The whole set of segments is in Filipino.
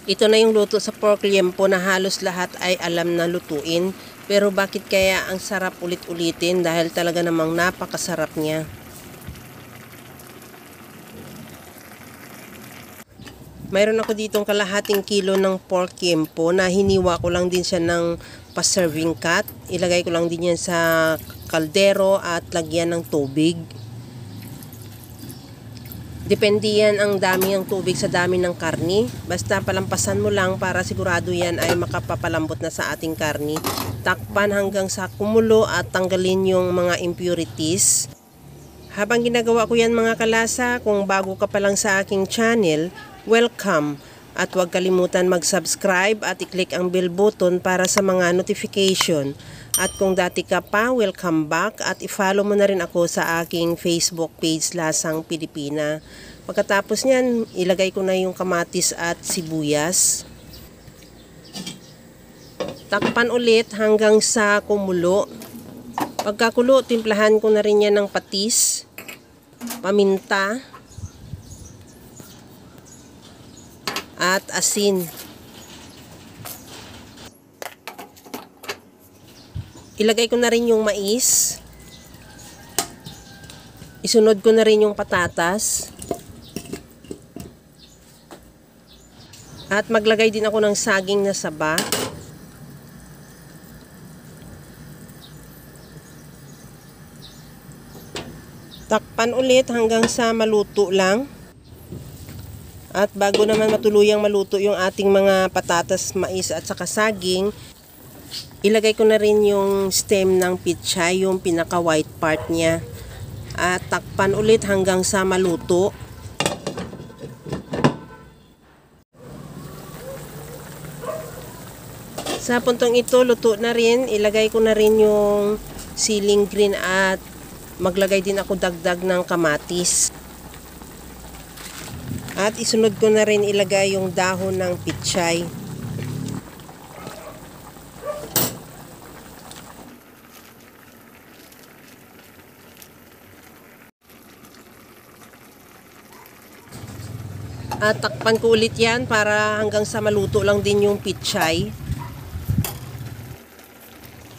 Ito na yung luto sa pork liempo na halos lahat ay alam na lutuin. Pero bakit kaya ang sarap ulit-ulitin? Dahil talaga namang napakasarap niya. Mayroon ako ditong kalahating kilo ng pork liempo na hiniwa ko lang din siya ng pa-serving cut. Ilagay ko lang din yan sa kaldero at lagyan ng tubig. Depende yan ang dami ng tubig sa dami ng karni. Basta palampasan mo lang para sigurado yan ay makapapalambot na sa ating karni. Takpan hanggang sa kumulo at tanggalin yung mga impurities. Habang ginagawa ko yan mga kalasa, kung bago ka pa lang sa aking channel, welcome. At huwag kalimutan mag-subscribe at i-click ang bell button para sa mga notification. At kung dati ka pa, welcome back at i-follow mo na rin ako sa aking Facebook page Lasang Pilipina. Pagkatapos niyan, ilagay ko na yung kamatis at sibuyas. Takpan ulit hanggang sa kumulo. Pagkakulo, timplahan ko na rin yan ng patis, paminta, at asin. Ilagay ko na rin yung mais. Isunod ko na rin yung patatas. At maglagay din ako ng saging na saba. Takpan ulit hanggang sa maluto lang. At bago naman matuluyang maluto yung ating mga patatas, mais at saka saging, ilagay ko na rin yung stem ng pichay, yung pinaka white part niya. At takpan ulit hanggang sa maluto. Sa puntong ito, luto na rin. Ilagay ko na rin yung siling green at maglagay din ako dagdag ng kamatis. At isunod ko na rin ilagay yung dahon ng pichay. At takpan ko ulit yan para hanggang sa maluto lang din yung pichay.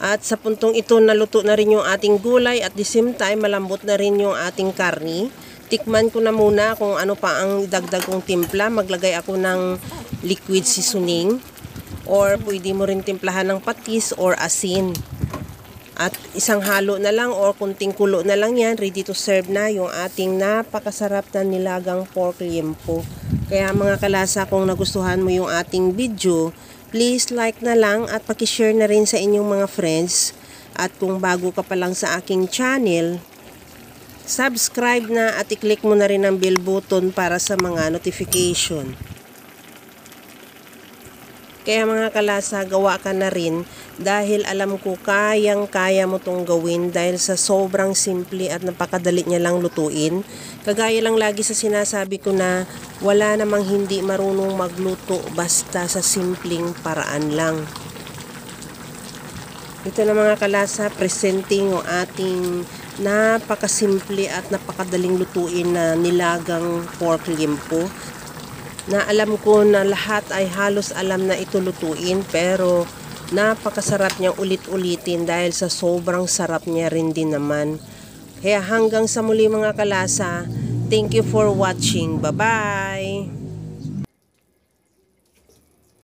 At sa puntong ito, naluto na rin yung ating gulay at the same time malambot na rin yung ating karni. Tikman ko na muna kung ano pa ang idagdag kong timpla. Maglagay ako ng liquid seasoning or pwede mo rin timplahan ng patis or asin. At isang halo na lang or kunting kulo na lang yan, ready to serve na yung ating napakasarap na nilagang pork liempo. Kaya mga kalasa, kung nagustuhan mo yung ating video, please like na lang at pakishare na rin sa inyong mga friends. At kung bago ka pa lang sa aking channel, subscribe na at i-click mo na rin ang bell button para sa mga notification. Kaya mga kalasa, gawa ka na rin dahil alam ko kayang-kaya mo tong gawin dahil sa sobrang simple at napakadali niya lang lutuin. Kagaya lang lagi sa sinasabi ko na wala namang hindi marunong magluto basta sa simpleng paraan lang. Ito na mga kalasa, presenting yung ating napakasimple at napakadaling lutuin na nilagang pork liempo. Na alam ko na lahat ay halos alam na ito lutuin, pero napakasarap niyang ulit-ulitin dahil sa sobrang sarap niya rin din naman. Kaya hanggang sa muli mga kalasa, thank you for watching. Bye-bye!